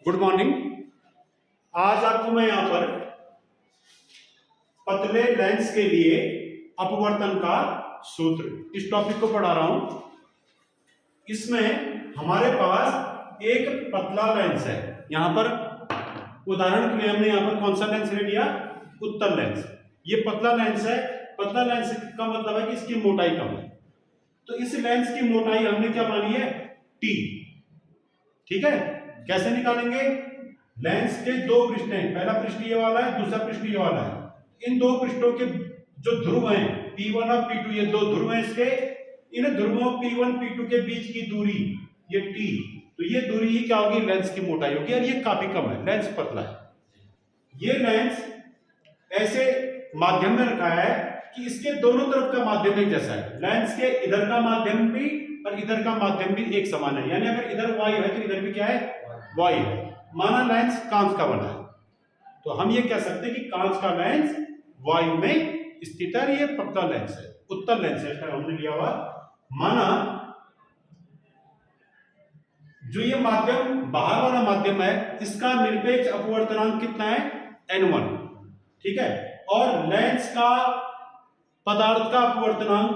Good morning. आज आपको मैं यहां पर पतले लेंस के लिए अपवर्तन का सूत्र इस टॉपिक को पढ़ा रहा हूं। इसमें हमारे पास एक पतला लेंस है। यहां पर उदाहरण के लिए हमने यहां पर कौन सा लेंस ले लिया? उत्तल लेंस। ये पतला लेंस है। पतला लेंस का मतलब है कि इसकी मोटाई कम है। तो इस लेंस की मोटाई हमने क्या मानी है? टी। ठीक है, कैसे निकालेंगे? लेंस के दो पृष्ठ हैं, पहला पृष्ठ ये वाला है, दूसरा पृष्ठ ये वाला है। इन दो पृष्ठों के जो ध्रुव हैं P1 और P2, ये दो ध्रुव हैं इसके। इन ध्रुवों P1 P2 के बीच की दूरी ये T, तो ये दूरी ही क्या होगी? लेंस की मोटाई होगी। और ये काफी कम है, लेंस पतला है। ये लेंस ऐसे माध्यम में रखा है कि इसके दोनों तरफ का माध्यम एक जैसा है। लेंस के इधर का माध्यम भी और इधर का माध्यम भी एक समान है। यानी अगर इधर y है तो इधर भी क्या है? y है। माना लेंस कांच का बना है, तो हम ये कह सकते हैं कि कांच का लेंस y में स्थित है। ये पतला लेंस है, उत्तल लेंस है, इसका हमने लिया हुआ। माना जो ये माध्यम बाहर वाला माध्यम है, इसका निरपेक्ष अपवर्तनांक कितना है? n1। ठीक है, और लेंस का पदार्थ का अपवर्तनांक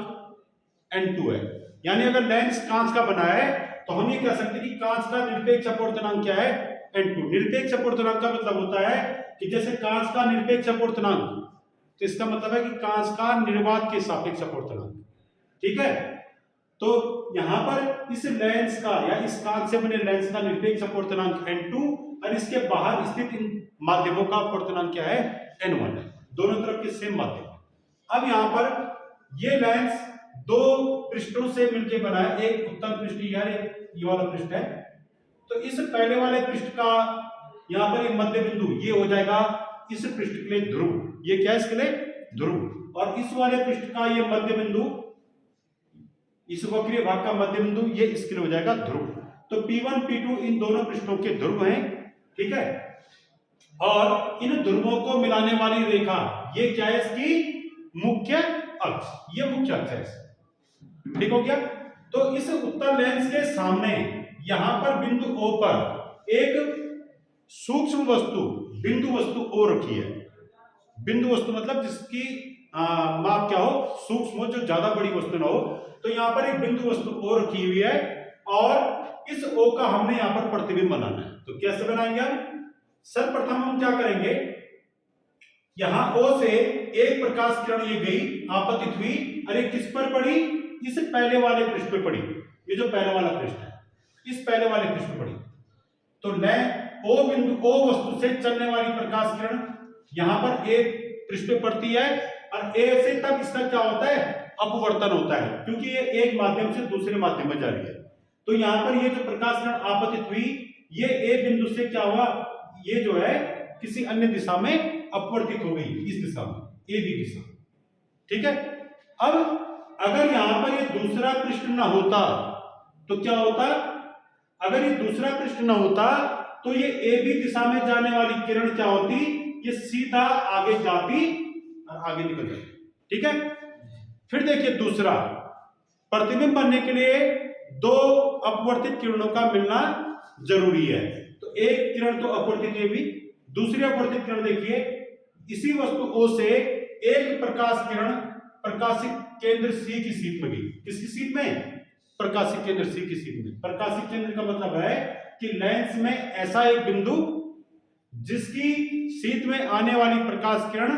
n2 है। यानी अगर लेंस कांच का बना है तो हम ये कह सकते हैं कि कांच का निरपेक्ष अपवर्तनांक क्या है? n2। निरपेक्ष अपवर्तनांक का मतलब होता है कि जैसे कांच का निरपेक्ष अपवर्तनांक, तो इसका मतलब है कि कांच का निर्वात के सापेक्ष अपवर्तनांक। ठीक है, तो यहां पर इस लेंस का या इस कांच से बने लेंस का निरपेक्ष अपवर्तनांक n2 और इसके बाहर स्थित इन माध्यमों का अपवर्तनांक क्या है? n1 है। दोनों तरफ के सेम माध्यम। अब यहां पर ये लेंस दो पृष्ठों से मिलकर बना है। एक उत्तल पृष्ठ यार ये वाला पृष्ठ है। तो इस पहले वाले पृष्ठ का यहां पर ये मध्य बिंदु ये हो जाएगा इस पृष्ठ के लिए ध्रुव। ये क्या है इसके लिए? ध्रुव। और इस वाले पृष्ठ का ये मध्य बिंदु, इस वक्रीय भाग का मध्य बिंदु ये इसके लिए हो जाएगा ध्रुव। तो P1 P2 इन दोनों पृष्ठों के ध्रुव हैं। ठीक है, और इन ध्रुवों को मिलाने वाली रेखा ये क्या है? इसकी मुख्य अक्ष। ये मुख्य अक्ष है। ठीक हो गया। तो इस उत्तल लेंस के सामने यहां पर बिंदु O पर एक सूक्ष्म वस्तु, बिंदु वस्तु O रखी है। बिंदु वस्तु मतलब जिसकी माप क्या हो? सूक्ष्म हो, जो ज्यादा बड़ी वस्तु ना हो। तो यहां पर एक बिंदु वस्तु O रखी हुई है और इस O का हमने यहां पर प्रतिबिंब बनाना है। तो कैसे बनाएंगे हम? सर्वप्रथम हम क्या करेंगे? यहां O से एक प्रकाश किरण ये गई, आपतित हुई, और ये किस पर पड़ी? इस पहले वाले पृष्ठ पे पड़ी। ये जो पहला वाला पृष्ठ है, इस पहले वाले पृष्ठ पे पड़ी। तो O बिंदु, O वस्तु से चलने वाली प्रकाश किरण यहां पर एक पृष्ठ पे पड़ती है और A से तब इसका क्या होता है? अपवर्तन होता है, क्योंकि ये एक माध्यम से दूसरे माध्यम में जा रही है। तो यहां पर ये जो प्रकाश किरण आपतित हुई, ये A बिंदु से क्या हुआ? ये जो है किसी अन्य दिशा में अपवर्तित हो गई, इस दिशा में, AB दिशा। ठीक है, अब अगर यहां पर ये दूसरा पृष्ठ ना होता तो क्या होता? अगर ये दूसरा पृष्ठ ना होता तो ये AB दिशा में जाने वाली किरण क्या होती? ये सीधा आगे जाती और आगे निकल जाती। ठीक है, फिर देखिए दूसरा, प्रतिबिंब बनने के लिए दो अपवर्तित किरणों का मिलना जरूरी है। तो एक किरण तो अपवर्तित हुई, दूसरी अपवर्तित किरण देखिए, इसी वस्तु O से एक प्रकाश किरण प्रकाशिक केंद्र C की सीध में गई। किसकी सीध में? प्रकाशिक केंद्र C की सीध में। प्रकाशिक केंद्र का मतलब है कि लेंस में ऐसा एक बिंदु जिसकी सीध में आने वाली प्रकाश किरण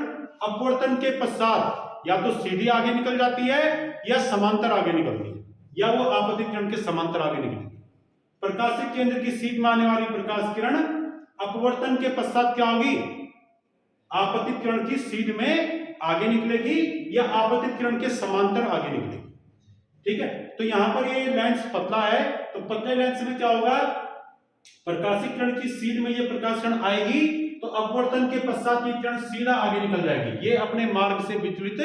अपवर्तन के पश्चात या तो सीधी आगे निकल जाती है या समांतर आगे निकलती है, या वो आपतित किरण के समांतर आगे निकलती है। प्रकाशिक केंद्र की सीध में आने वाली प्रकाश किरण अपवर्तन के पश्चात क्या होगी? आपतित किरण की सीध में आगे निकलेगी या आपतित किरण के समांतर आगे निकलेगी। ठीक है, तो यहां पर ये लेंस पतला है, तो पतले लेंस में क्या होगा? प्रकाशिक किरण की सीध में ये प्रकाश किरण आएगी तो अपवर्तन के पश्चात ये किरण सीधा आगे निकल जाएगी, ये अपने मार्ग से विचलित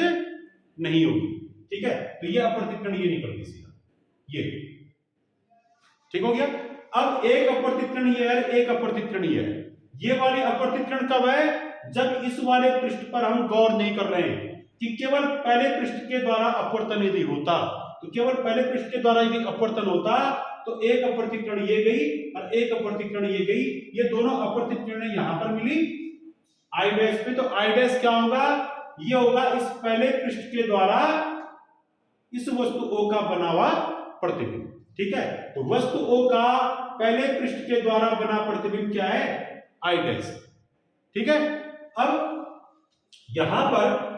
नहीं होगी। ठीक है, तो ये अपवर्तित किरण ये निकल गई सीधा, ये। ठीक हो गया। अब एक अपवर्तित किरण ये है, एक अपवर्तित किरण ये है। ये वाली अपवर्तित किरण कब है? जब इस वाले पृष्ठ पर हम गौर नहीं कर रहे हैं कि केवल पहले पृष्ठ के द्वारा अपवर्तन यदि होता, तो केवल पहले पृष्ठ के द्वारा यदि अपवर्तन होता तो एक अपवर्तित किरण ये गई और एक अपवर्तित किरण ये गई, ये दोनों अपवर्तित किरणें यहां पर मिली आई डैश पे। तो आई डैश क्या होगा, ये होगा इस पहले पृष्ठ के द्वारा इस वस्तु O का बना हुआ प्रतिबिंब। ठीक है, तो वस्तु O का पहले पृष्ठ के द्वारा बना प्रतिबिंब क्या है, आई डैश। ठीक है, अब यहां पर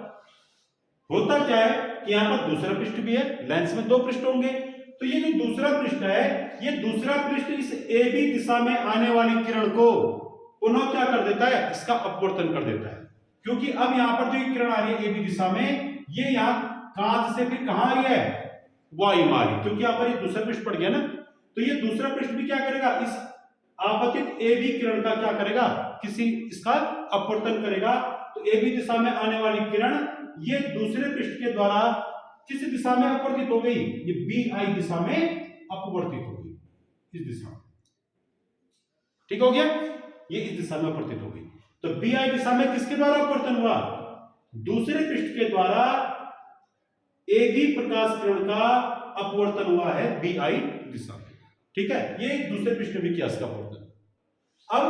होता क्या है कि यहां पर दूसरा पृष्ठ भी है, लेंस में दो पृष्ठ होंगे, तो ये जो दूसरा पृष्ठ है, ये दूसरा पृष्ठ इस ए बी दिशा में आने वाली किरण को पुनः क्या कर देता है, इसका अपवर्तन कर देता है। क्योंकि अब यहां पर जो किरण आ रही है ए बी दिशा में, ये यहां कांच से फिर कहां आ रही है, वाई में आ रही है, क्योंकि यहां पर ये दूसरा पृष्ठ पड़ गया ना। तो ये दूसरा पृष्ठ भी क्या करेगा, इस आपतित ए बी किरण का क्या करेगा, किसी इसका अपवर्तन करेगा। तो ए बी दिशा में आने वाली किरण ये दूसरे पृष्ठ के द्वारा किस दिशा में अपवर्तित हो गई, ये बी आई दिशा में अपवर्तित हो गई, इस दिशा में। ठीक हो गया, ये इस दिशा में अपवर्तित हो गई। तो बी आई दिशा में किसके द्वारा अपवर्तन हुआ, दूसरे पृष्ठ के द्वारा ए बी प्रकाश किरण का अपवर्तन हुआ है बी आई दिशा में। ठीक है, ये दूसरे पृष्ठ में किया इसका अपवर्तन। अब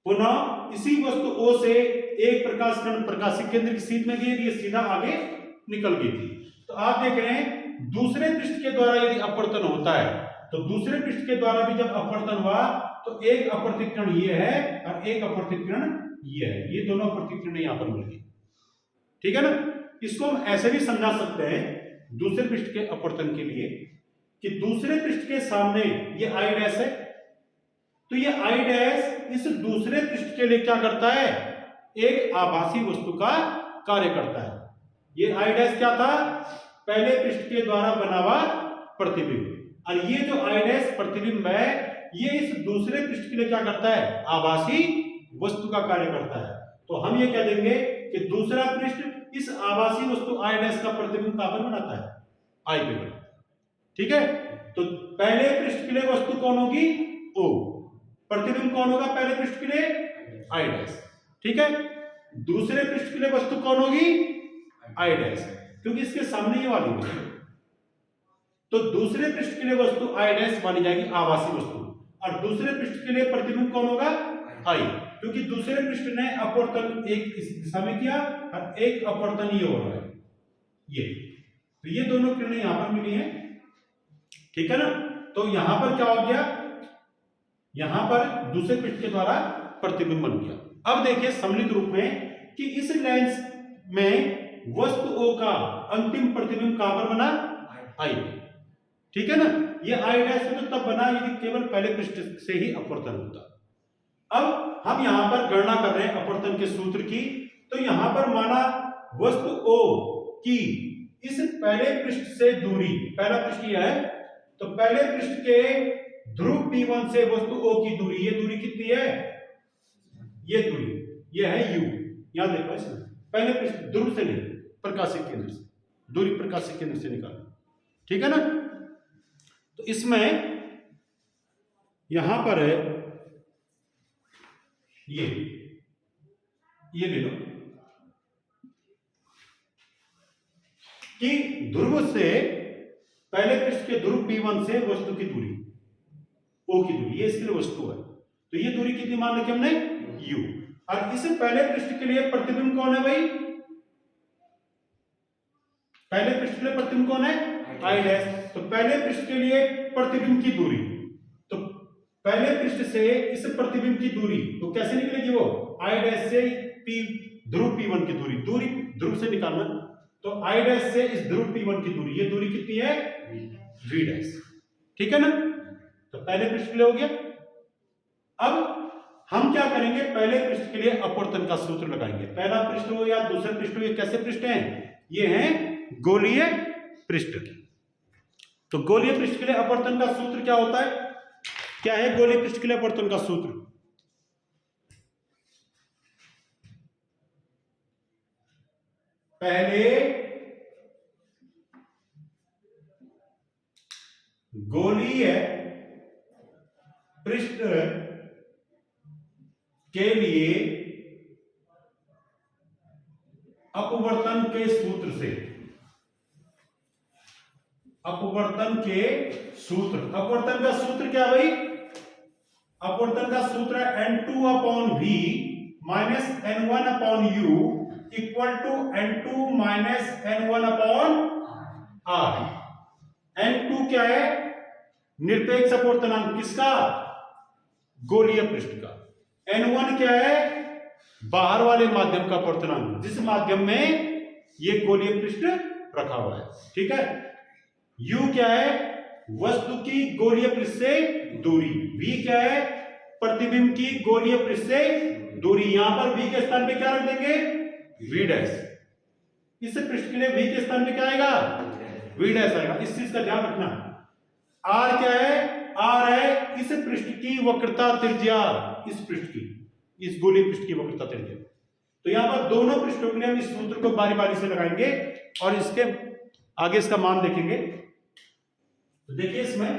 पुनः इसी वस्तु O से एक प्रकाश किरण प्रकाशिक केंद्र की सीध में गई, ये सीधा आगे निकल गई थी। तो आप देख रहे हैं दूसरे पृष्ठ के द्वारा यदि अपवर्तन होता है, तो दूसरे पृष्ठ के द्वारा भी जब अपवर्तन हुआ तो एक अपवर्तित किरण ये है और एक अपवर्तित किरण ये है, ये दोनों अपवर्तित किरणें यहां पर मिल गई। ठीक है ना, इसको हम ऐसे भी समझा सकते हैं दूसरे पृष्ठ के अपवर्तन के लिए कि दूसरे पृष्ठ के सामने ये आई डैश है, तो ये आई डैश इस दूसरे पृष्ठ के लिए क्या करता है, एक आभासी वस्तु का कार्य करता है। ये आई डैश क्या था, पहले पृष्ठ के द्वारा बना हुआ प्रतिबिंब, और ये जो आई डैश प्रतिबिंब है ये इस दूसरे पृष्ठ के लिए क्या करता है, आभासी वस्तु का कार्य करता है। तो हम ये कह देंगे कि दूसरा पृष्ठ इस आभासी वस्तु आई डैश का प्रतिबिंब कहां पर बनाता है, आई पे बनाता है। ठीक है, तो पहले पृष्ठ के लिए वस्तु कौन होगी, O, प्रतिबिंब कौन होगा पहले पृष्ठ के लिए, आई डैश। ठीक है, दूसरे पृष्ठ के लिए वस्तु कौन होगी, आई डैश, क्योंकि इसके सामने ये वाली होगी। तो दूसरे पृष्ठ के लिए वस्तु आई डैश मानी जाएगी आभासी वस्तु, और दूसरे पृष्ठ के लिए प्रतिबिंब कौन होगा, आई, क्योंकि दूसरे पृष्ठ ने अपवर्तन एक इस दिशा में किया और एक अपवर्तन ये हो रहा है, ये। तो ये दोनों किरणें यहां पर मिली हैं। ठीक है ना, तो यहां पर क्या हो गया, यहां पर दूसरे पृष्ठ के द्वारा प्रतिबिंब बन गया। अब देखिए सम्मिलित रूप में कि इस लेंस में वस्तु O का अंतिम प्रतिबिंब कहां पर बना, आई। ठीक है ना, ये आई डैश तो तब बना यदि केवल पहले पृष्ठ से ही अपवर्तन होता। अब हम यहां पर गणना कर रहे हैं अपवर्तन के सूत्र की। तो यहां पर माना वस्तु O की इस पहले पृष्ठ से दूरी, पहला पृष्ठ यह है, तो पहले पृष्ठ के ध्रुव P1 से वस्तु O की दूरी, ये दूरी कितनी है, ये दूरी ये है U। यहां देखो इसमें पहले पृष्ठ ध्रुव से नहीं, प्रकाशिक केंद्र से, दूरी प्रकाशिक केंद्र से निकालो। ठीक है ना, तो इसमें यहां पर है ये ले लो कि ध्रुव से पहले पृष्ठ के ध्रुव P1 से वस्तु की दूरी, O की दूरी, ये इसके लिए वस्तु है, तो ये दूरी कितनी मान रखी हमने, U। और इस पहले पृष्ठ के लिए प्रतिबिंब कौन है भाई, पहले पृष्ठ के लिए प्रतिबिंब कौन है, आई डैश। तो पहले पृष्ठ के लिए प्रतिबिंब की दूरी, तो पहले पृष्ठ से इस प्रतिबिंब की दूरी तो कैसे निकलेगी, वो आई डैश से ध्रुव P1 की दूरी, दूरी ध्रुव से निकालना, तो आई डैश से इस ध्रुव P1 की दूरी, ये दूरी कितनी है, V डैश। ठीक है ना, तो पहले पृष्ठ के लिए हो गया। अब हम क्या करेंगे, पहले पृष्ठ के लिए अपवर्तन का सूत्र लगाएंगे। पहला पृष्ठ हो या दूसरे पृष्ठ हो, ये कैसे पृष्ठ हैं, ये हैं गोलीय पृष्ठ। तो गोलीय पृष्ठ के लिए अपवर्तन का सूत्र क्या होता है, क्या है गोलीय पृष्ठ के लिए अपवर्तन का सूत्र, पहले गोलीय पृष्ठ के लिए अपवर्तन के सूत्र से, अपवर्तन के सूत्र। अपवर्तन का सूत्र क्या भाई? अपवर्तन का सूत्र है N2 upon V minus N1 upon U equal to N2 minus N1 upon R। N2 क्या है? निरपेक्ष अपवर्तनांक किसका? गोलीय पृष्ठ का। N1 क्या है? बाहर वाले माध्यम का अपवर्तनांक, जिस माध्यम में ये गोलीय पृष्ठ रखा हुआ है। ठीक है। U क्या है? वस्तु की गोलीय पृष्ठ से दूरी। V क्या है? प्रतिबिंब की गोलीय पृष्ठ से दूरी। यहां पर V के स्थान पे क्या रख देंगे? V dash. इस पृष्ठ के लिए V के स्थान पे क्या आएगा? V डैश आएगा। इस चीज का ध्यान रखना। R क्या है? R है इस पृष्ठ की वक्रता त्रिज्या, इस पृष्ठ की, इस गोलीय पृष्ठ की वक्रता त्रिज्या। तो यहां पर दोनों पृष्ठों के लिए हम इस सूत्र को बारी बारी से लगाएंगे और इसके आगे इसका मान देखेंगे। तो देखिए इसमें,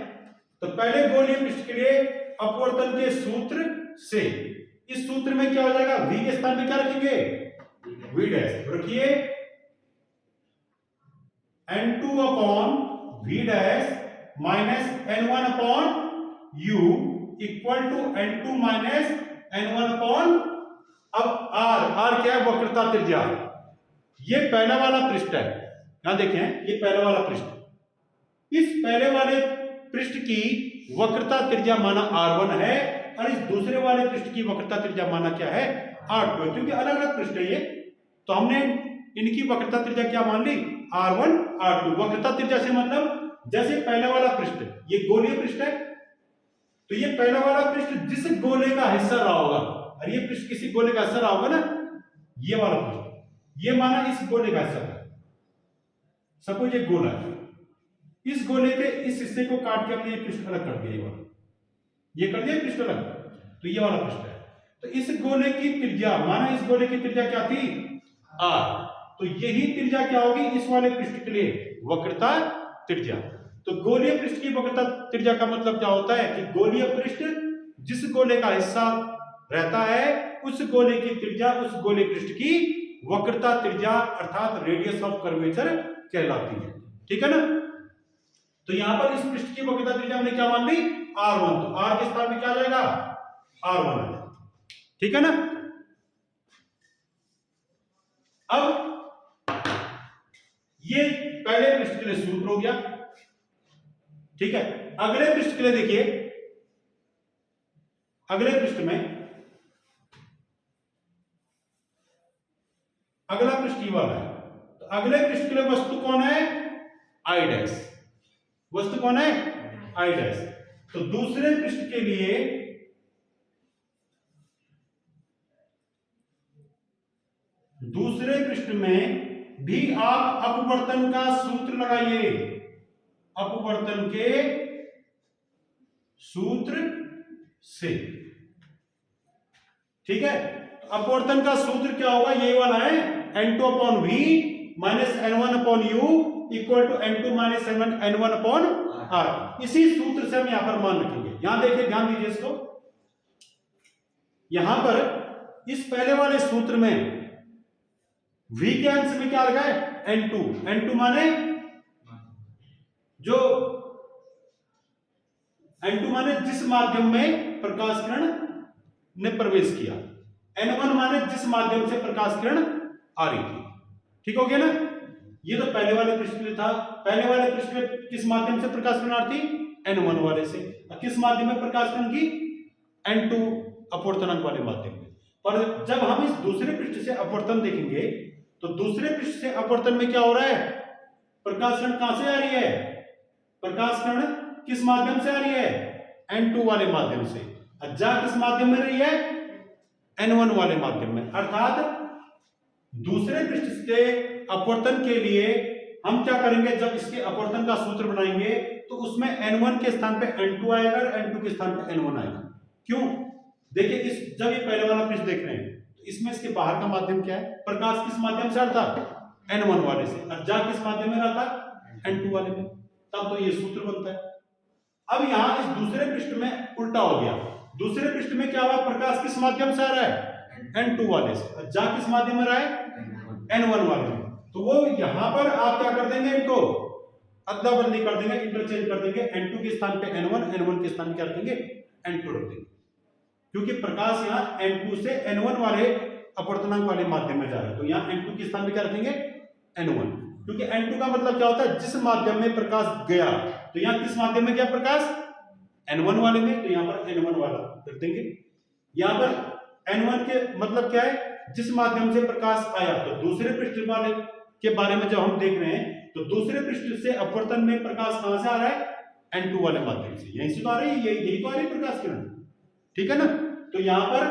तो पहले गोलीय पृष्ठ के लिए अपवर्तन के सूत्र से, इस सूत्र में क्या हो जाएगा? V के स्थान पे क्या रखेंगे? V डैश रखिए। N2 upon V dash minus N1 upon U equal to N2 minus N1 upon, अब R क्या है? वक्रता त्रिज्या। ये पहला वाला पृष्ठ है, यहां देखें, ये पहला वाला पृष्ठ। इस पहले वाले पृष्ठ की वक्रता त्रिज्या माना R1 है और इस दूसरे वाले पृष्ठ की वक्रता त्रिज्या माना क्या है? R2, क्योंकि अलग अलग पृष्ठ है ये, तो हमने इनकी वक्रता त्रिज्या क्या मान ली? R1 R2। वक्रता त्रिज्या से मतलब जैसे पहला वाला पृष्ठ ये गोलीय पृष्ठ है, तो ये पहला वाला पृष्ठ जिस गोले का हिस्सा रहा होगा, और ये पृष्ठ किसी गोले का हिस्सा रहा होगा ना, ये वाला पृष्ठ, ये माना इस गोले का हिस्सा था। सपोज ये गोला है, इस गोले के इस हिस्से को काट के हमने ये पृष्ठ अलग कर दिया, ये वाला, ये कर दिया पृष्ठ अलग, तो ये वाला पृष्ठ है। तो इस गोले की त्रिज्या, माना इस गोले की त्रिज्या क्या थी? R। तो यही त्रिज्या क्या होगी इस वाले पृष्ठ के लिए? वक्रता त्रिज्या। तो गोलीय पृष्ठ की वक्रता त्रिज्या का मतलब क्या होता है कि गोलीय पृष्ठ जिस गोले का हिस्सा रहता है उस गोले की त्रिज्या उस गोलीय पृष्ठ की वक्रता त्रिज्या अर्थात रेडियस ऑफ कर्वेचर कहलाती है। ठीक है ना? तो यहां पर इस पृष्ठ की वक्रता त्रिज्या हमने क्या मान ली? R1। तो R के स्थान में क्या आ जाएगा? R1 आ जाएगा। ठीक है ना? अब ये पहले पृष्ठ के लिए सूत्र हो गया। ठीक है। अगले पृष्ठ के लिए देखिए, अगले पृष्ठ में, अगला पृष्ठ ये वाला है, तो अगले पृष्ठ के लिए वस्तु कौन है? I dash. वस्तु कौन है? I dash. तो दूसरे पृष्ठ के लिए दूसरे पृष्ठ में भी आप अपवर्तन का सूत्र लगाइए। अपवर्तन के सूत्र से। ठीक है। तो अपवर्तन का सूत्र क्या होगा? यही वाला है, N2 upon V minus N1 upon U equal to N2 minus N1 upon R। इसी सूत्र से हम यहां पर मान रखेंगे। यहां देखिए, ध्यान दीजिए इसको। यहां पर इस पहले वाले सूत्र में V के अंश में क्या लगा है? N2। N2 माने जो N2 माने जिस माध्यम में प्रकाश किरण ने प्रवेश किया। N1 माने जिस माध्यम से प्रकाश किरण आ रही थी। ठीक हो गया ना? ये तो पहले वाले पृष्ठ के लिए था। पहले वाले पृष्ठ में किस माध्यम से प्रकाश किरण आ रही थी? N1 वाले से। और किस माध्यम में प्रकाश किरण की? N2 अपवर्तनांक वाले माध्यम में। पर जब हम इस दूसरे पृष्ठ से अपवर्तन देखेंगे तो दूसरे पृष्ठ से अपवर्तन में क्या हो रहा है? प्रकाश किरण कहां से आ रही है? प्रकाश किरण किस माध्यम से आ रही है? N2 वाले माध्यम से। और जा किस माध्यम में रही है? N1 वाले माध्यम में। अर्थात दूसरे पृष्ठ से अपवर्तन के लिए हम क्या करेंगे? जब इसके अपवर्तन का सूत्र बनाएंगे तो उसमें N1 के स्थान पे N2 आएगा और N2 के स्थान पे N1 आएगा। क्यों? देखिए, इस जब ये पहले वाला पृष्ठ देख रहे हैं तो इसमें इसके बाहर का माध्यम क्या है? प्रकाश किस माध्यम से आता? N1 वाले से। और जा किस माध्यम में रहता? N2 वाले में। तब तो ये सूत्र बनता है। अब यहां इस दूसरे पृष्ठ में उल्टा हो गया। दूसरे पृष्ठ में क्या हुआ? प्रकाश किस माध्यम से आ रहा है? N2 वाले से। और जा किस माध्यम में रहा है? N1 वाले में। तो वो यहां पर आप क्या कर देंगे? इनको अदला बदली कर देंगे, इंटरचेंज कर देंगे, N2 के स्थान पे N1, N1 के स्थान पे क्या रखेंगे, N2 रख देंगे, क्योंकि प्रकाश यहाँ N2 से N1 वाले अपवर्तनांक वाले माध्यम में जा रहा है, तो यहाँ N2 के स्थान पे क्या रखेंगे, N1, क्योंकि N2 का मतलब क्या होता है, जिस माध्यम में प्रकाश गया, तो यहाँ किस माध्यम में गया प्रकाश, N1 वाले में, तो यहाँ पर N1 वाला रख देंगे। यहाँ पर N1 के मतलब क्या है, जिस माध्यम से प्रकाश आया, तो दूसरे पृष्ठ वाले के बारे में जब हम देख रहे हैं, तो दूसरे पृष्ठ से अपवर्तन में प्रकाश कहां से आ रहा है, N2 वाले माध्यम से, यहीं से तो आ रही है, यही तो आ रही है प्रकाश किरण, ठीक है ना। तो यहाँ पर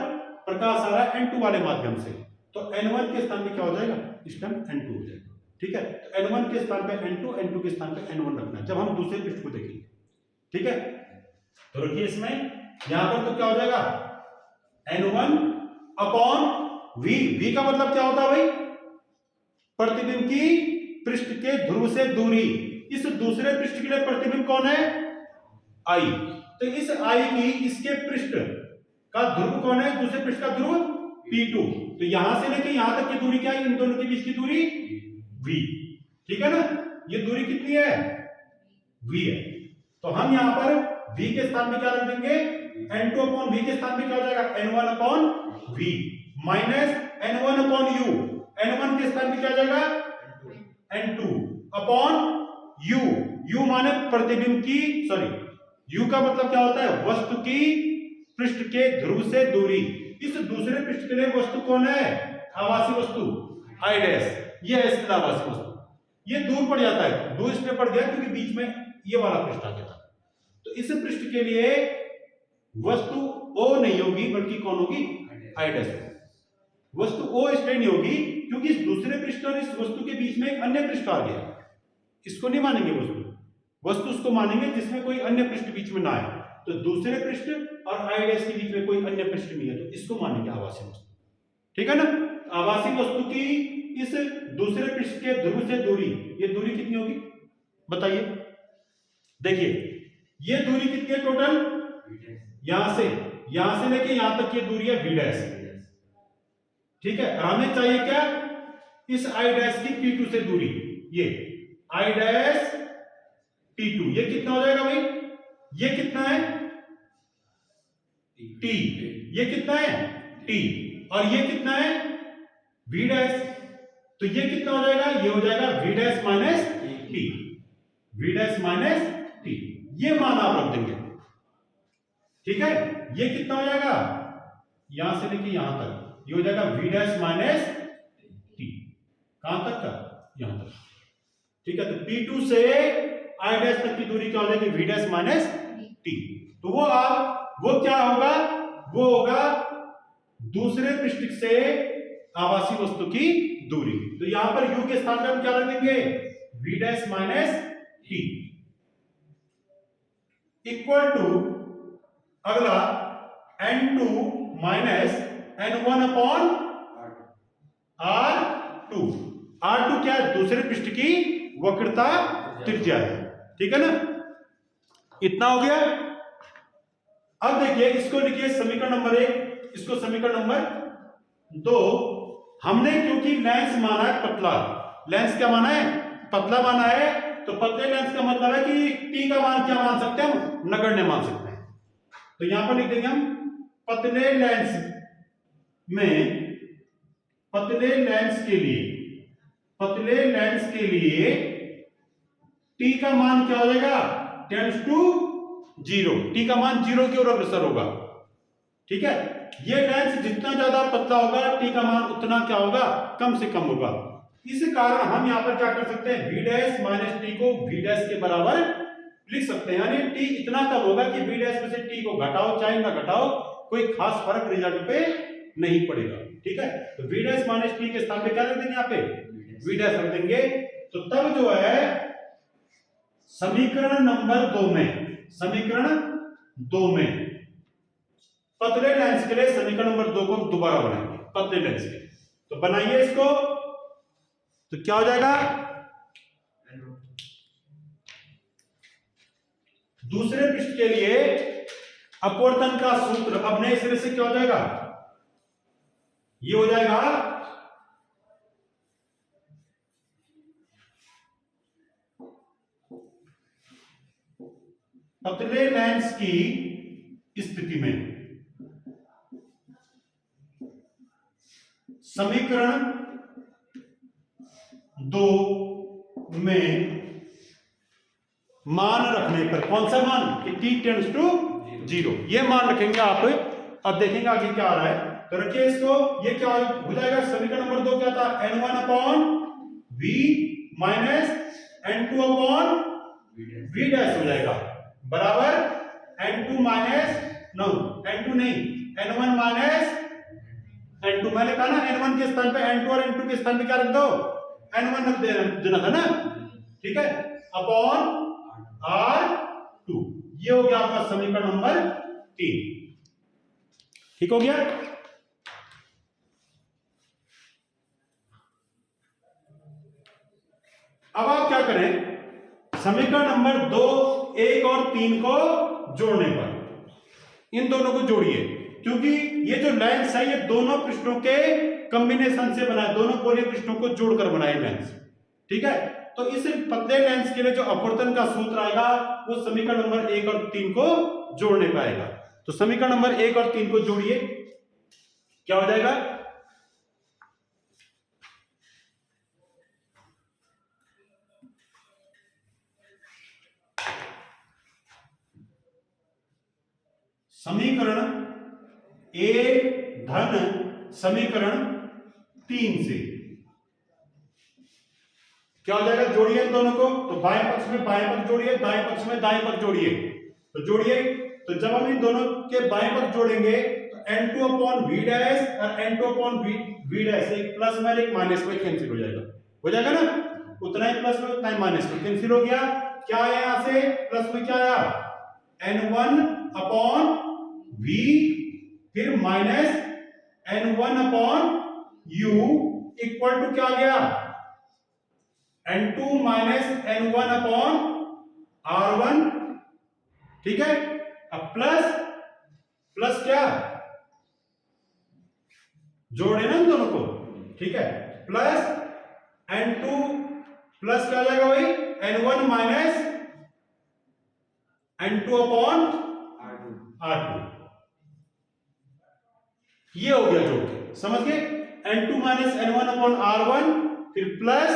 प्रकाश आ रहा है N2 वाले माध्यम से, तो N1 के स्थान पे क्या हो जाएगा, इस टाइम N2 हो जाएगा, ठीक है। तो N1 के स्थान पे N2, N2 के स्थान पे N1 रखना है जब हम दूसरे पृष्ठ को देखेंगे, ठीक है। तो रखिए इसमें, यहां पर तो क्या हो जाएगा, N1 अपॉन V का मतलब क्या होता है भाई, प्रतिबिंब की पृष्ठ के ध्रुव से दूरी, इस दूसरे पृष्ठ के लिए प्रतिबिंब कौन है, I, तो इस I की इसके पृष्ठ का ध्रुव कौन है, दूसरे पृष्ठ का ध्रुव P2, तो यहां से लेके यहां तक की दूरी क्या है, इन दोनों के बीच की दूरी V, ठीक है ना। ये दूरी कितनी है, V है, तो हम यहां पर V के स्थान में क्या रख देंगे, N2 अपॉन V के स्थान में क्या हो जाएगा, N1 upon V minus N1 upon U, N1 के स्थान में क्या जाएगा, N2 अपॉन U माने प्रतिबिंब की, सॉरी U का मतलब क्या होता है, वस्तु की पृष्ठ के ध्रुव से दूरी, इस दूसरे पृष्ठ के लिए वस्तु कौन है, आवासी वस्तु I डैश, ये है इसका आवासी वस्तु, ये दूर पड़ जाता है, दूर इसमें पड़ गया क्योंकि बीच में ये वाला पृष्ठ आ गया था, तो इस पृष्ठ के लिए वस्तु O नहीं होगी, बल्कि कौन होगी, I डैश, वस्तु O इसलिए नहीं होगी क्योंकि इस दूसरे पृष्ठ और इस वस्तु के बीच में एक अन्य पृष्ठ आ गया, इसको नहीं मानेंगे वस्तु उसको मानेंगे जिसमें कोई अन्य पृष्ठ बीच में ना आए, तो दूसरे पृष्ठ और I डैश के बीच में कोई अन्य पृष्ठ नहीं है, तो इसको मानेंगे आवासी वस्तु, ठीक है ना। आवासी वस्तु की इस दूसरे पृष्ठ के ध्रुव से दूरी, ये दूरी कितनी होगी बताइए, देखिए ये दूरी कितनी है टोटल, यहां से लेके यहां तक की दूरी है V डैश, ठीक है। हमें चाहिए क्या, इस I डैश की P2 से दूरी, ये I डैश P2, ये कितना हो जाएगा भाई, ये कितना है T, ये कितना है T, और ये कितना है V डैश, तो ये कितना हो जाएगा, ये हो जाएगा V dash minus T, V dash minus T, ये मान आप रख देंगे, ठीक है। ये कितना हो जाएगा, यहां से लेके यहां तक, ये हो जाएगा V डैश माइनस T, कहां तक का, यहां तक, ठीक है। तो P2 से I डैश तक की दूरी क्या हो जाएगी, V डैश माइनस T, तो वो क्या होगा, वो होगा दूसरे पृष्ठ से आवासी वस्तु की दूरी, तो यहां पर U के स्थान पर हम क्या रख देंगे, V dash minus T equal to अगला N2 minus N1 upon R2 क्या है, दूसरे पृष्ठ की वक्रता त्रिज्या है, ठीक है ना, इतना हो गया। अब देखिए इसको लिखिए समीकरण नंबर 1, इसको समीकरण नंबर 2, हमने क्योंकि लेंस माना है पतला, लेंस क्या माना है, पतला माना है, तो पतले लेंस का मतलब है कि T का मान क्या मान सकते हैं हम, नगण्य मान सकते हैं, तो यहां पर लिख देंगे हम पतले लेंस के लिए T का मान क्या हो जाएगा, टेंड्स टू 0, T का मान 0 की ओर अग्रसर होगा, ठीक है। ये लेंस जितना ज्यादा पतला होगा T का मान उतना क्या होगा, कम से कम होगा, इस कारण हम यहां पर क्या कर सकते हैं, V डैश माइनस T को V डैश के बराबर लिख सकते हैं, यानी T इतना कम होगा कि V डैश में से T को घटाओ चाहे ना घटाओ कोई खास फर्क रिजल्ट पे नहीं पड़ेगा, ठीक है। तो V डैश माइनस T के स्थान पे क्या रख देंगे, यहाँ पे V डैश रख देंगे, तो तब जो है समीकरण नंबर 2 में पतले लेंस के लिए समीकरण नंबर 2 को हम दोबारा बनाएंगे, पतले लेंस के लिए, तो बनाइए इसको, तो क्या हो जाएगा, दूसरे पृष्ठ के लिए अपवर्तन का सूत्र अब नए सिरे से क्या हो जाएगा, ये हो जाएगा पतले लेंस की स्थिति में समीकरण 2 में मान रखने पर, कौन सा मान, कि t टेंड्स टू 0, ये मान रखेंगे आप। अब देखेंगे आगे क्या आ रहा है, तो रखिए इसको, ये क्या हो जाएगा, समीकरण नंबर 2 क्या था, n1 upon v minus n2 upon v dash हो जाएगा, बराबर n2 माइनस, नो n2 नहीं, n1 माइनस n2। मैंने कहा ना n1 के स्थान पे n2 और n2 के स्थान पे क्या रख दो, n1 रख देना था ना, ठीक है, अपॉन R2। ये हो गया आपका समीकरण नंबर 3, ठीक हो गया। अब आप क्या करें, समीकरण नंबर 2, 1 और 3 को जोड़ने पर इन दोनों को जोड़िए, क्योंकि ये जो लेंस है ये दोनों पृष्ठों के कॉम्बिनेशन से बना है, दोनों कोणीय पृष्ठों को जोड़कर बना है लेंस, ठीक है। तो इस पतले लेंस के लिए जो अपवर्तन का सूत्र आएगा वो समीकरण नंबर 1 और 3 को जोड़ने पर आएगा। तो समीकरण नंबर 1 और 3 को जोड़िए, क्या हो जाएगा, समीकरण 1 धन समीकरण 3 से क्या हो जाएगा, जोड़िए इन दोनों को, तो बाएं पक्ष में बाएं पक्ष जोड़िए, दाएं पक्ष में दाएं पक्ष जोड़िए, तो जोड़िए। तो जब हम इन दोनों के बाएं पक्ष जोड़ेंगे तो n2 अपॉन v डैश और n2 अपॉन v डैश, एक प्लस में एक माइनस में कैंसिल हो जाएगा ना, उतना ही प्लस में उतना ही माइनस में कैंसिल हो गया। क्या आया यहां से, प्लस में क्या आया, n1 अपॉन v, फिर minus n1 upon u equal to क्या आ गया, n2 minus n1 upon r1, ठीक है। अब प्लस क्या, जोड़े ना इन दोनों को, ठीक है, प्लस n2 प्लस क्या जाएगा भाई, n1 minus n2 upon r2, ये हो गया जोड़ के, समझ गए, n2 minus n1 upon r1, फिर plus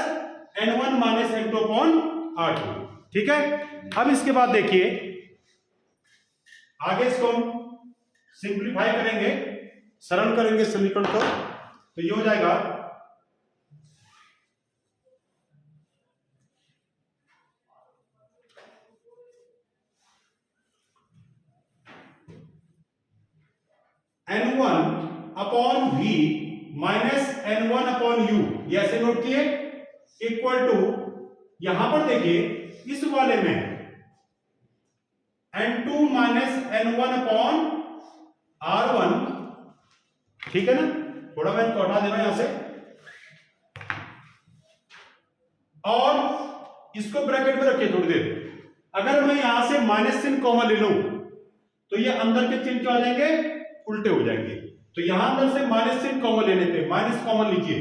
n1 minus n2 upon r2, ठीक है। अब इसके बाद देखिए आगे इसको हम सिंप्लीफाई करेंगे, सरल करेंगे समीकरण को, तो ये हो जाएगा n1 upon v minus n1 upon u, ये ऐसे नोट किए, इक्वल टू, यहां पर देखिए इस वाले में n2 minus n1 upon r1, ठीक है ना, थोड़ा मैं इनको हटा देना यहां से, और इसको ब्रैकेट में रखिए थोड़ी देर। अगर मैं यहां से माइनस चिन्ह कॉमन ले लूं तो ये अंदर के चिन्ह क्या हो जाएंगे, उल्टे हो जाएंगे। तो यहां अंदर से माइनस चिन्ह कॉमन लेने पे, माइनस कॉमन लीजिए,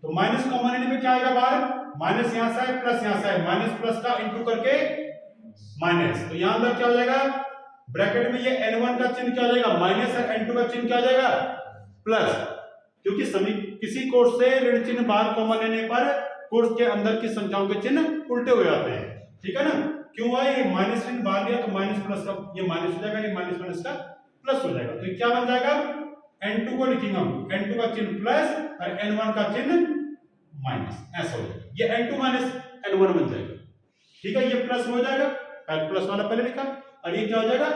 तो माइनस कॉमन लेने पे क्या आएगा बाहर, माइनस यहां से है, प्लस यहां से है, माइनस प्लस का इंटू करके माइनस, तो यहां अंदर क्या हो जाएगा, ब्रैकेट में ये n1 का चिन्ह क्या हो जाएगा माइनस और n2 का चिन्ह क्या हो जाएगा प्लस, क्योंकि सभी किसी कोर्स से ऋण चिन्ह बाहर कॉमन लेने पर कोर्स के अंदर की संख्याओं के चिन्ह उल्टे हो जाते हैं, ठीक है ना। क्यों हुआ, ये माइनस चिन्ह बाहर लिया तो माइनस प्लस का ये माइनस हो जाएगा, ये माइनस माइनस का प्लस हो जाएगा, तो ये क्या बन जाएगा, n2 को लिखेंगे हम, n2 का चिन्ह प्लस और n1 का चिन्ह माइनस, ऐसा हो जाएगा, ये n2 माइनस n1 बन जाएगा, ठीक है। ये प्लस हो जाएगा, प्लस वाला पहले लिखा, और ये क्या हो जाएगा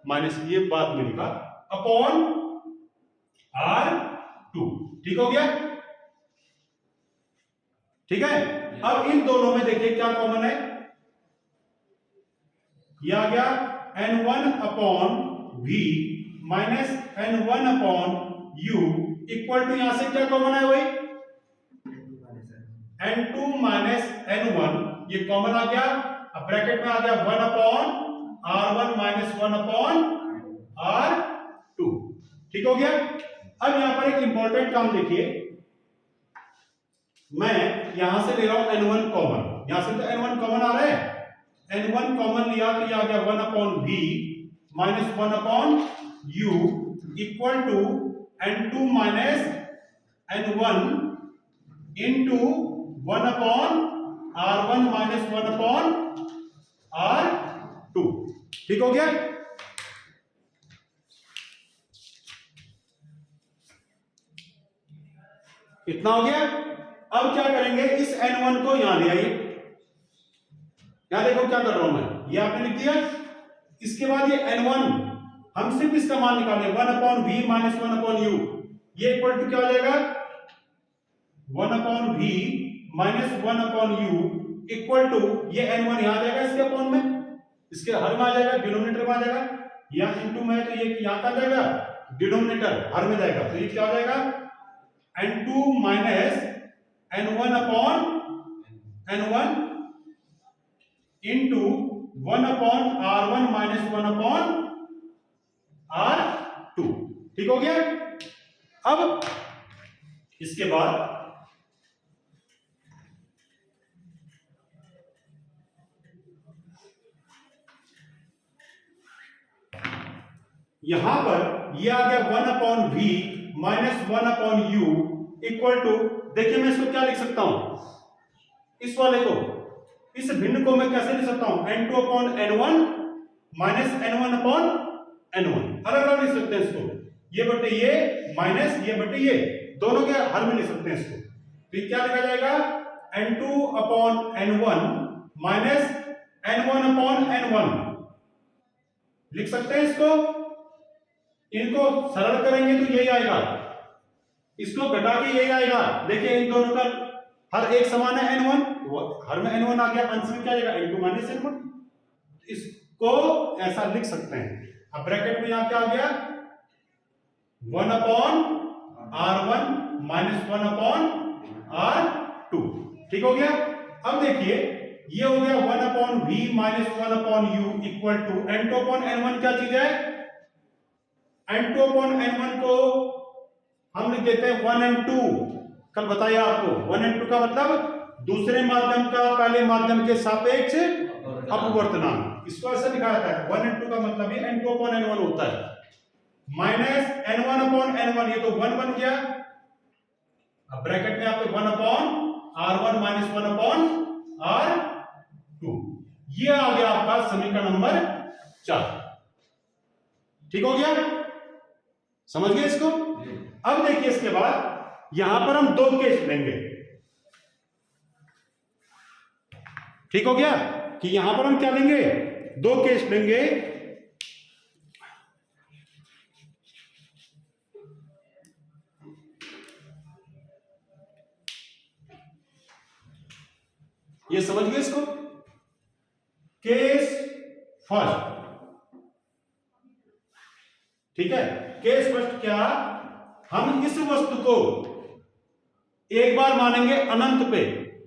माइनस, ये बाद में लिखा, अपॉन r2, ठीक हो गया, ठीक है। अब इन दोनों में देखिए क्या कॉमन है, ये आ गया n1 upon v minus n1 upon u equal to, यहां से क्या कॉमन है भाई, n2 माइनस n1, ये कॉमन आ गया, अब ब्रैकेट में आ गया 1 upon r1 minus 1 upon r2, ठीक हो गया। अब यहां पर एक इंपॉर्टेंट काम देखिए, मैं यहां से ले रहा हूं n1 कॉमन, यहां से तो n1 कॉमन आ रहा है, n1 कॉमन लिया तो ये आ गया 1/v minus 1/u equal to n2 minus n1 into 1/r1 minus 1/r2। ठीक हो गया। इतना हो गया। अब क्या करेंगे, इस n1 को यहां ले आइए। यहां देखो क्या कर रहा हूं मैं, ये आपने लिख दिया। इसके बाद ये n1 हम सिर्फ इसका मान निकालें 1/v माइनस 1/u, ये इक्वल टू क्या हो जाएगा 1/v minus 1/u equal to ये n1 यहां आ जाएगा इसके अपॉन में, इसके हर में आ जाएगा, डिनोमिनेटर में आ जाएगा। यहां इनटू में है तो ये यहां का जाएगा डिनोमिनेटर हर में जाएगा, तो ये क्या हो जाएगा n2 minus n1 upon n1 into 1/r1 minus 1/r2। ठीक हो गया। अब इसके बाद यहां पर ये आ गया 1/v minus 1/u equal to, देखिए मैं इसको क्या लिख सकता हूं, इस वाले को, इस भिन्न को मैं कैसे लिख सकता हूं n2/n1 माइनस n1/n1, अलग अलग लिख सकते हैं इसको, ये बटे ये माइनस ये बटे ये, दोनों के हर में लिख सकते हैं इसको। तो ये क्या लिखा जाएगा n2/n1 माइनस n1/n1 लिख सकते हैं इसको। इनको सरल करेंगे तो यही आएगा, इसको घटा के यही आएगा। देखिए इन दोनों का हर एक समान है n1, हर में n1 आ गया, अंश में क्या आएगा n2 माइनस n1। इसको ऐसा लिख सकते हैं। अब ब्रैकेट में यहां क्या आ गया 1/r1 माइनस 1/r2। ठीक हो गया। अब देखिए ये हो गया 1/v minus 1/u equal to n2/n1 क्या चीज है, n2/n1 को हम लिख देते हैं 1 and 2। कल बताया आपको 1 and 2 का मतलब दूसरे माध्यम का पहले माध्यम के सापेक्ष अपवर्तनांक, इसको ऐसा लिखा जाता है। 1 and 2 का मतलब ये n2/n1 होता है, माइनस n1/n1, ये तो 1 बन गया। अब ब्रैकेट में आपके 1/r1 माइनस 1/r2, ये आ गया आपका समीकरण नंबर 4। ठीक हो गया, समझ गए इसको। अब देखिए इसके बाद यहां पर हम दो केस लेंगे। ठीक हो गया कि यहां पर हम क्या लेंगे, दो केस लेंगे। ये समझ गए इसको। केस फर्स्ट, ठीक है, केस फर्स्ट क्या, हम इस वस्तु को एक बार मानेंगे अनंत पे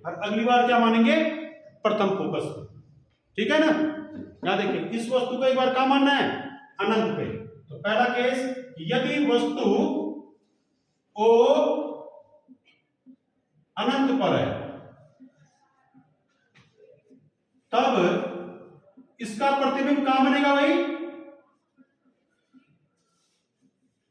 और अगली बार क्या मानेंगे प्रथम फोकस पे। ठीक है ना। यहां देखिए इस वस्तु को एक बार क्या मानना है अनंत पे। तो पहला केस, यदि वस्तु ओ अनंत पर है तब इसका प्रतिबिंब कहां बनेगा भाई,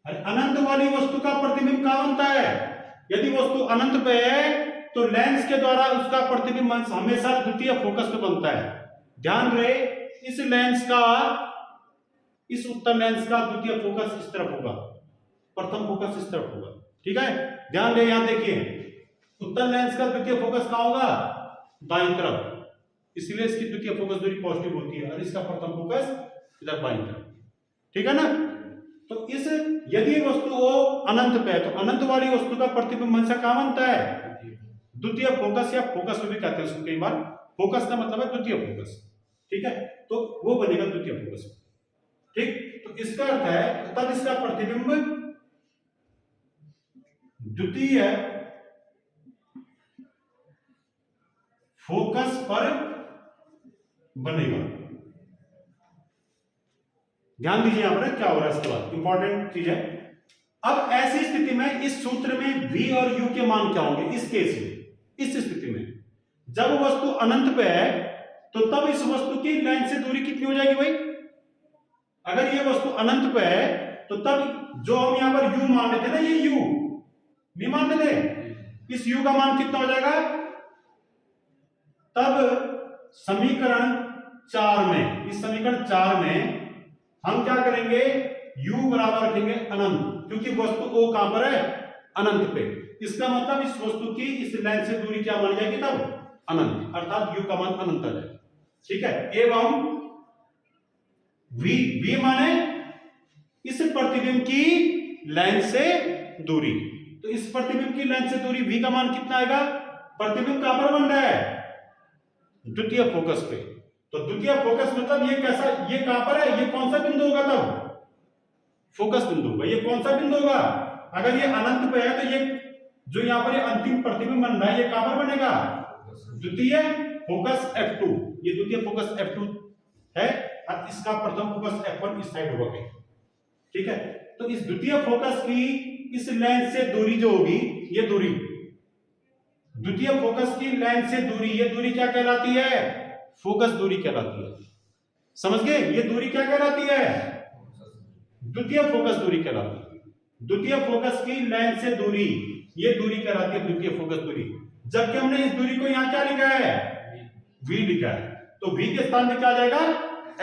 अनंत वाली वस्तु का प्रतिबिंब कहां बनता है। यदि वस्तु अनंत पे है तो लेंस के द्वारा उसका प्रतिबिंब हमेशा द्वितीय फोकस पे बनता है। ध्यान रहे इस लेंस का, इस उत्तल लेंस का द्वितीय फोकस इस तरफ होगा, प्रथम फोकस इस तरफ होगा। ठीक है, ध्यान रहे। यहां देखिए उत्तल लेंस का द्वितीय फोकस कहां होगा दाईं तरफ, इसलिए इसकी द्वितीय फोकस दूरी पॉजिटिव होती है और इसका प्रथम फोकस इधर बाईं तरफ। ठीक है ना। तो इस यदि वस्तु वो अनंत पे है तो अनंत वाली वस्तु का प्रतिबिंब हमेशा कहां बनता है द्वितीय फोकस, या फोकस में भी कहते हैं उसको कई बार। फोकस का मतलब है द्वितीय फोकस। ठीक है, तो वो बनेगा द्वितीय फोकस। ठीक, तो इसका अर्थ है तब इसका प्रतिबिंब द्वितीय फोकस पर बनेगा। ध्यान दीजिए यहां पर क्या हो रहा है, इसके बाद इंपॉर्टेंट चीज है। अब ऐसी स्थिति में इस सूत्र में v और u के मान क्या होंगे। इस केस में, इस स्थिति में जब वस्तु अनंत पे है तो तब इस वस्तु की लेंस से दूरी कितनी हो जाएगी भाई? अगर ये वस्तु अनंत पे है तो तब जो हम यहां पर u मान लेते ना, ये u नहीं मान लेते, इस u का मान कितना हो जाएगा? तब समीकरण 4 में, इस समीकरण 4 में हम क्या करेंगे? u बराबर रखेंगे अनंत, क्योंकि वस्तु o कहां पर है? अनंत पे। इसका मतलब इस वस्तु की इस लेंस से दूरी क्या मानी जाएगी तब? अनंत, अर्थात u का मान अनंत आ जाएगा। ठीक है, एवं v माने इस प्रतिबिंब की लेंस से दूरी। तो इस प्रतिबिंब की लेंस से दूरी v का मान कितना आएगा? प्रतिबिंब कहां पर बन रहा है? द्वितीय फोकस पे। तो द्वितीय फोकस मतलब ये कैसा, ये कहां पर है? ये कौन सा बिंदु होगा तब? फोकस बिंदु होगा। ये कौन सा बिंदु होगा? अगर ये अनंत पे है तो ये जो यहां पर ये अंतिम प्रतिबिंब बन रहा है, ये कहां पर बनेगा? द्वितीय फोकस F2। ये द्वितीय फोकस F2 है और इसका प्रथम फोकस F1 इस साइड होगा। ठीक है, तो इस द्वितीय फोकस की इस लेंस से दूरी जो होगी, ये दूरी द्वितीय फोकस की लेंस से दूरी, ये दूरी क्या कहलाती है? फोकस दूरी कहलाती है। समझ गए? ये दूरी क्या कहलाती है? द्वितीय फोकस दूरी कहलाती है। द्वितीय फोकस की लेंस से दूरी, ये दूरी कहलाती है द्वितीय फोकस दूरी। जबकि हमने इस दूरी को यहां क्या लिखा है? v लिखा है। तो v के स्थान पे क्या आ जाएगा?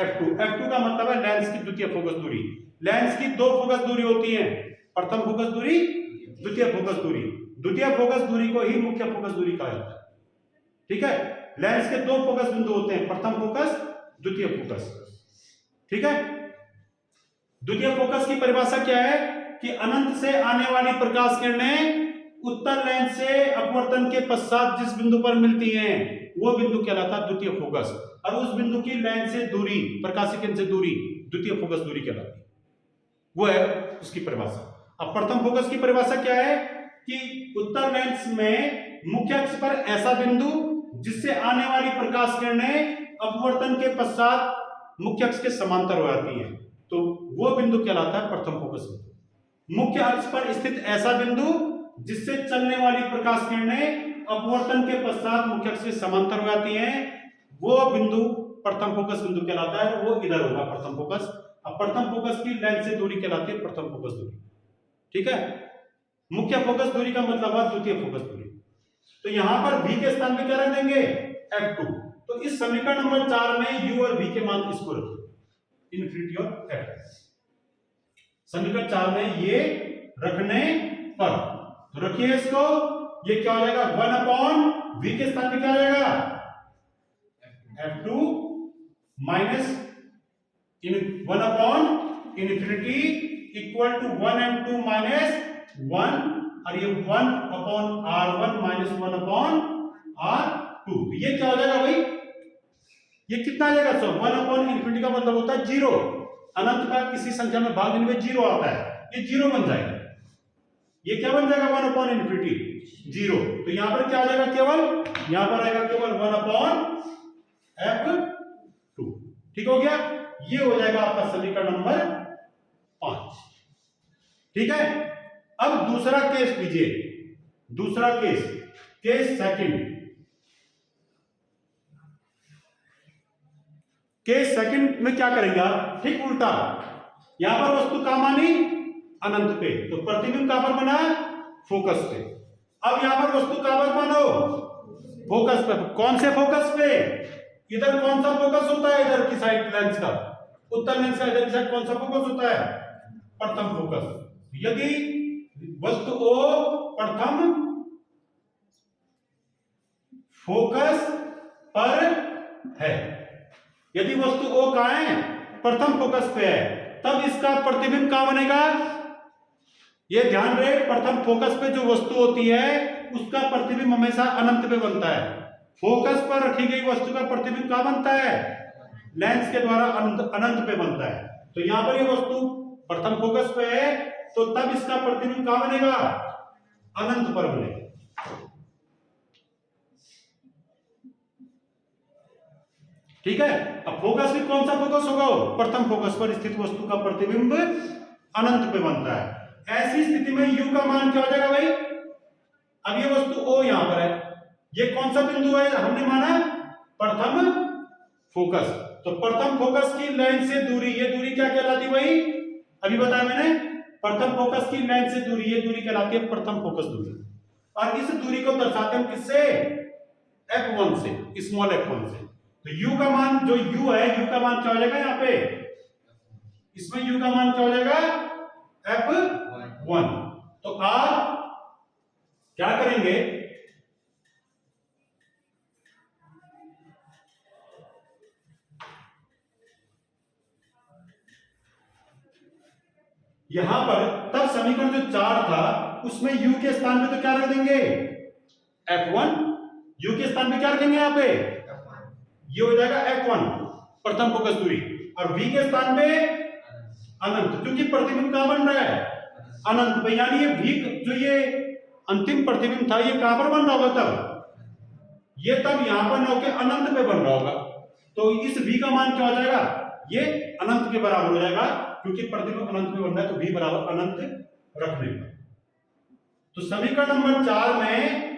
F2। F2 का मतलब है लेंस की द्वितीय फोकस दूरी। लेंस की दो फोकस दूरी होती है, प्रथम फोकस दूरी, द्वितीय फोकस दूरी। द्वितीय फोकस दूरी को ही मुख्य फोकस दूरी कहा जाता है। ठीक है, लेंस के दो फोकस बिंदु होते हैं, प्रथम फोकस, द्वितीय फोकस। ठीक है, द्वितीय फोकस की परिभाषा क्या है कि अनंत से आने वाली प्रकाश किरणें उत्तल लेंस से अपवर्तन के पश्चात जिस बिंदु पर मिलती हैं, वो बिंदु कहलाता है द्वितीय फोकस। और उस बिंदु की लेंस से दूरी, प्रकाशीय किरण से दूरी, द्वितीय फोकस दूरी कहलाती है। वो है उसकी परिभाषा। अब प्रथम फोकस की परिभाषा क्या है कि उत्तल लेंस में मुख्य अक्ष पर ऐसा बिंदु जिससे आने वाली प्रकाश किरणें अपवर्तन के पश्चात मुख्य अक्ष के समांतर हो जाती हैं, तो वो बिंदु कहलाता है प्रथम फोकस बिंदु। मुख्य अक्ष पर स्थित ऐसा बिंदु जिससे चलने वाली प्रकाश किरणें अपवर्तन के पश्चात मुख्य अक्ष के समांतर हो जाती हैं, वो बिंदु प्रथम फोकस बिंदु कहलाता है। वो इधर होगा प्रथम फोकस। अब प्रथम फोकस की लेंस से दूरी कहलाती है प्रथम फोकस दूरी। ठीक है, मुख्य फोकस दूरी का मतलब है द्वितीय फोकस दूरी। तो यहां पर v के स्थान पे क्या रख देंगे? F2। तो इस समीकरण नंबर 4 में u और v के मान इसको रखिए, इनफिनिटी और F। समीकरण 4 में ये रखने पर तो रखिए इसको, ये क्या हो जाएगा? 1/v के स्थान पे क्या आ जाएगा? F2 minus 1/infinity equal to 1 and 2 minus 1, और ये 1/r1 माइनस 1/r2। ये क्या हो जाएगा भाई? ये कितना आ जाएगा? 1/infinity का मतलब होता है 0। अनंत का किसी संख्या में भाग देने में 0 आता है, ये 0 बन जाएगा। ये क्या बन जाएगा? 1/infinity 0। तो यहां पर क्या आ जाएगा? केवल यहां पर आएगा केवल 1/f2। ठीक हो गया? ये हो जाएगा आपका समीकरण नंबर 5। ठीक है, अब दूसरा केस लीजिए। दूसरा case, case second. Case second में क्या करेंगे आप? ठीक उल्टा, यहां पर वस्तु कहां मानी? अनंत पे। तो प्रतिबिंब कहां पर बना? फोकस पे। अब यहां पर वस्तु कहां पर मानो? फोकस पे। कौन से फोकस पे? इधर कौन सा फोकस होता है? इधर की साइड लेंस का, उत्तल लेंस का इधर की साइड कौन सा फोकस होता है? प्रथम फोकस। यदि वस्तु O प्रथम फोकस पर है, यदि वस्तु O कहां है? प्रथम फोकस पे है, तब इसका प्रतिबिंब कहां बनेगा? ये ध्यान रहे, प्रथम फोकस पे जो वस्तु होती है उसका प्रतिबिंब हमेशा अनंत पे बनता है। फोकस पर रखी गई वस्तु का प्रतिबिंब कहां बनता है? लेंस के द्वारा अनंत पे बनता है। तो यहां पर ये वस्तु प्रथम फोकस पे है, तो तब इसका प्रतिबिंब कहां बनेगा? अनंत पर बनेगा। ठीक है, अब फोकस भी कौन सा फोकस होगा? प्रथम फोकस पर स्थित वस्तु का प्रतिबिंब अनंत पे बनता है। ऐसी स्थिति में u का मान क्या हो जाएगा भाई? अब ये वस्तु O यहां पर है, ये कौन सा बिंदु है? हमने माना प्रथम फोकस। तो प्रथम फोकस की लाइन से दूरी, ये दूरी क्या कहलाती है भाई? अभी बताया मैंने, प्रथम फोकस की लाइन से दूरी, ये दूरी कहलाती है प्रथम फोकस दूरी। और इस दूरी को दर्शाते हैं किससे? f1 से, स्मॉल f1 से। तो u का मान, जो u है, u का मान क्या हो जाएगा यहाँ पे? इसमें u का मान क्या हो जाएगा? f1। तो आप क्या करेंगे, यहां पर तब समीकरण जो 4 था उसमें u के स्थान पे तो क्या रख देंगे? f1। u के स्थान पे क्या रखेंगे यहाँ पे? ये हो जाएगा f1 प्रथम फोकस दूरी, और v के स्थान पे अनंत, क्योंकि प्रतिबिंब कहां बन रहा है? अनंत पे। यानी ये v जो ये अंतिम प्रतिबिंब था, ये कहां पर बन रहा होगा? तब ये तब यहां पर न होकर अनंत पे बन रहा होगा। तो इस v का मान क्या हो जाएगा? ये अनंत के बराबर हो जाएगा, क्योंकि प्रतिबिंब अनंत में बन रहा है, तो v बराबर अनंत रखने पर। तो समीकरण नंबर 4 में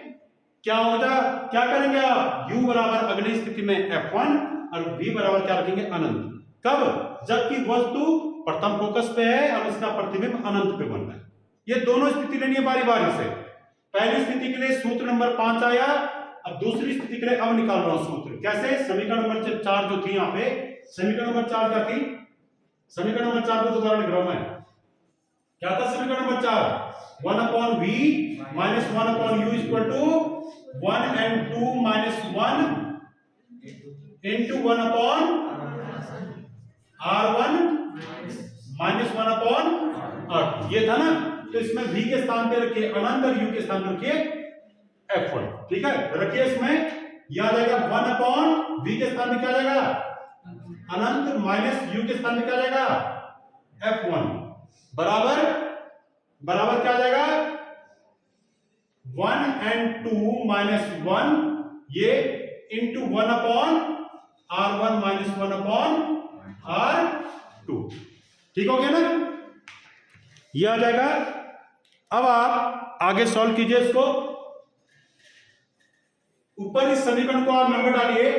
क्या होगा, क्या करेंगे आप? u बराबर अगली स्थिति में f1 और v बराबर क्या रखेंगे? अनंत। कब? जबकि वस्तु प्रथम फोकस पे है और इसका प्रतिबिंब अनंत पे बन रहा है। ये दोनों स्थिति लेनी है बारी बारी से। पहली स्थिति के लिए सूत्र नंबर 5 आया, अब दूसरी स्थिति के लिए अब निकाल रहा हूं सूत्र। कैसे? समीकरण नंबर 4 जो थी यहाँ पे, समीकरण नंबर 4 क्या थी? समीकरण नंबर 4 को दोबारा लिख रहा हूं मैं। क्या था समीकरण number 4? 1/v minus 1/u equal to 1 and 2 minus 1 into 1/r1 minus 1/r2। ये था ना? तो इसमें v के स्थान पे रखिए अनंत और u के स्थान पे रखिए f1। ठीक है, रखिए इसमें, यह आ जाएगा 1/v के स्थान पे क्या आ जाएगा? अनंत, माइनस u के स्थान पे क्या आ जाएगा? f1 बराबर बराबर क्या आ जाएगा? 1 and 2 minus 1 ये into 1/r1 minus 1/r2। ठीक हो गया ना? ये आ जाएगा। अब आप आगे सॉल्व कीजिए इसको। ऊपर इस समीकरण को आप नंबर डालिए।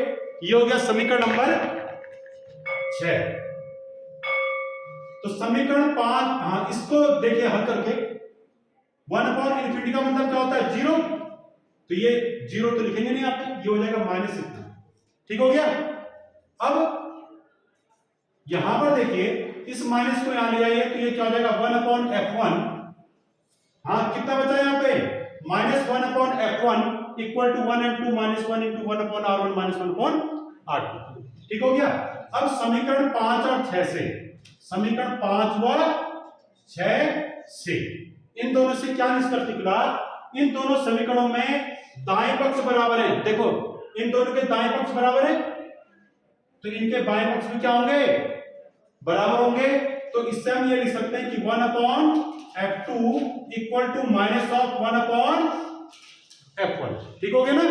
ये हो गया समीकरण नंबर 6। तो समीकरण 5, हाँ इसको देखिए हल करके। 1/∞ का मतलब क्या होता है? 0। तो ये 0 तो लिखेंगे नहीं आप, ये हो जाएगा माइनस इतना। ठीक हो गया? अब यहां पर देखिए, इस माइनस को यहां ले आइए, तो ये क्या हो जाएगा? 1/f1। हाँ कितना बचा यहां पे? Minus 1/f1 equal to 1 and 2 minus 1 into 1/r1 minus 1/r2। ठीक हो गया? अब समीकरण 5 और 6 से, समीकरण 5 व 6 से इन दोनों से क्या निष्कर्ष निकला? इन दोनों समीकरणों में दाएं पक्ष बराबर है। देखो, इन दोनों के दाएं पक्ष बराबर है, तो इनके बाएं पक्ष में क्या होंगे? बराबर होंगे। तो इससे हम ये लिख सकते हैं कि 1/f2 equal to minus of 1/f1। ठीक हो गया ना?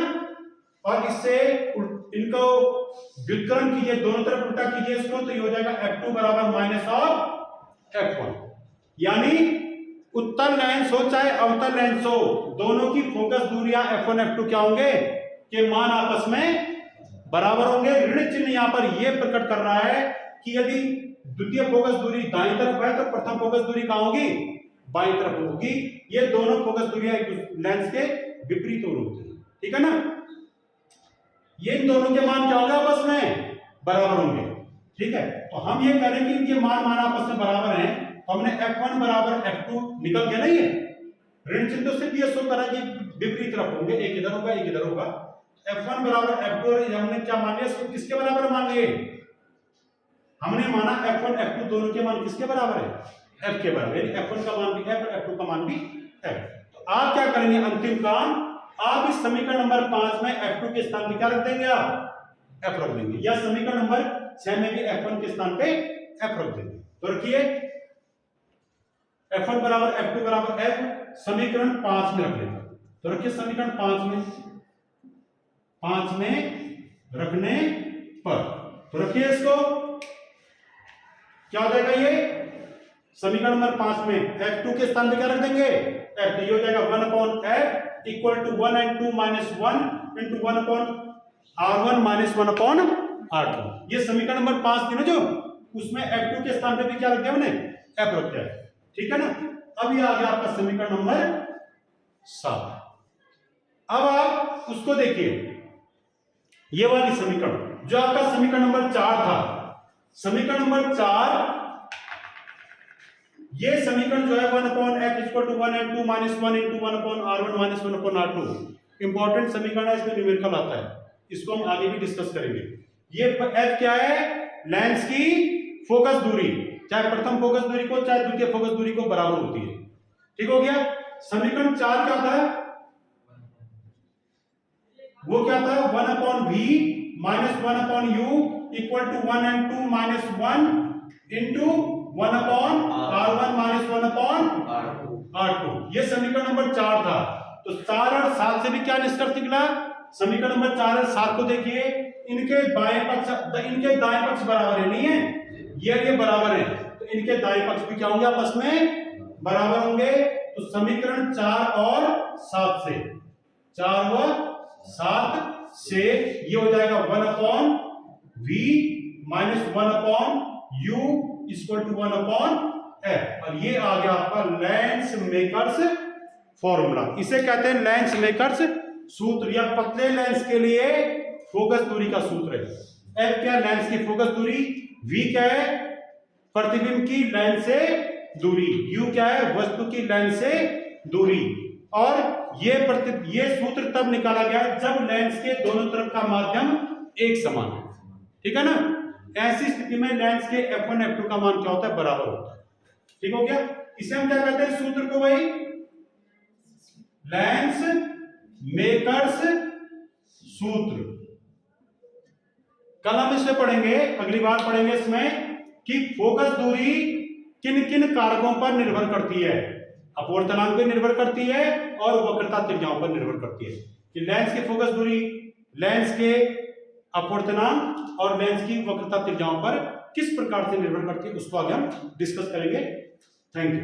और इससे इनको व्युत्क्रम कीजिए, दोनों तरफ उल्टा कीजिए इसको, तो ये हो जाएगा f2 बराबर माइनस ऑफ f1। यानी उत्तल लेंस हो चाहे अवतल लेंस हो, दोनों की फोकस दूरियां f1 f2 क्या होंगे? के मान आपस में बराबर होंगे। ऋण चिन्ह यहां पर यह प्रकट कर रहा है कि यदि द्वितीय फोकस दूरी दाईं तरफ है तो प्रथम फोकस दूरी कहां होगी? बाईं तरफ होगी। ये दोनों फोकस दूरियां लेंस के विपरीत होती है। ठीक है ना? ये इन दोनों के मान क्या होंगे? आपस में बराबर होंगे। ठीक है, तो हम ये करें कि इनके मान आपस में बराबर हैं, तो हमने f1 बराबर f2 निकल गया नहीं है? ऋण चिन्ह तो सिर्फ ये शो करा कि विपरीत तरफ होंगे, एक इधर होगा एक इधर होगा। f1 बराबर f2, और हमने क्या मान लिया? इसको किसके बराबर मान लिए? हमने माना f1 f2 दोनों के मान किसके बराबर है? f के बराबर। यानी f1 का मान भी f और f2 का मान भी f। तो आप क्या करेंगे? अंतिम काम, आप इस समीकरण नंबर 5 में f2 के स्थान पे क्या रख देंगे? आप f रख देंगे, या समीकरण नंबर 6 में भी f1 के स्थान पे f रख देंगे। तो रखिए f1 बराबर f2 बराबर f समीकरण 5 में रख लेंगे। तो रखिए समीकरण 5 में रखने पर, तो रखिए इसको, क्या हो जाएगा? ये समीकरण नंबर 5 में f2 के स्थान पे क्या रख देंगे? f। तो ये हो जाएगा 1/f equal to 1 and 2 minus 1 into 1/r1 minus 1/r2। R2। ये समीकरण नंबर 5 थी ना जो, उसमें F2 के स्थान पे भी क्या रख दिया मैंने, F रख दिया। ठीक है ना। अब ये आ गया आपका समीकरण नंबर 7। अब आप उसको देखिए, ये वाली समीकरण जो आपका समीकरण नंबर 4 था, समीकरण नंबर 4, ये समीकरण जो है 1/x = 1 and 2 - 1 × 1/r1 - 1/r2 important समीकरण है, इसमें न्यूमेरिकल आता है, इसको हम आगे भी डिस्कस करेंगे। ये f क्या है, लेंस की फोकस दूरी, चाहे प्रथम फोकस दूरी को चाहे द्वितीय फोकस दूरी को बराबर होती है। ठीक हो गया। समीकरण 4 क्या था, वो क्या था, 1/v - 1/u = 1 and 2 - 1 × 1/r1 - 1/r2। ये समीकरण नंबर 4 था। तो 4 और 7 से भी क्या निष्कर्ष निकला, समीकरण नंबर 4 और 7 को देखिए, इनके दाएं पक्ष बराबर है, नहीं है, ये बराबर है, तो इनके दाएं पक्ष भी क्या होंगे, आपस में बराबर होंगे। तो समीकरण 4 और 7 से, 4 व 7 से ये हो जाएगा 1/v - 1/u = 1/f, और ये आ गया आपका लेंस मेकर्स फॉर्मूला। इसे कहते हैं लेंस मेकर्स सूत्र, या पतले लेंस के लिए फोकस दूरी का सूत्र है। F क्या, लेंस की फोकस दूरी, V क्या है, प्रतिबिंब की लेंस से दूरी, U क्या है, वस्तु की लेंस से दूरी। और ये सूत्र तब निकाला गया जब लेंस के दोनों तरफ का माध्यम एक समान है। ठीक है ना। ऐसी स्थिति में लेंस के f1 f2 का मान क्या होता है, बराबर होता है। ठीक हो गया। इसे हम क्या कहते हैं, सूत्र को भाई लेंस मेकर्स सूत्र। कल हम इसमें पढ़ेंगे, अगली बार पढ़ेंगे इसमें कि फोकस दूरी किन किन कारकों पर निर्भर करती है, अपवर्तनांक पर निर्भर करती है और वक्रता त्रिज्याओं पर निर्भर करती है। कि लेंस की फोकस दूरी लेंस के अपवर्तनांक और लेंस की वक्रता त्रिज्याओं पर किस प्रकार से निर्भर करती है, उसको आगे हम डिस्कस करेंगे। Thank you.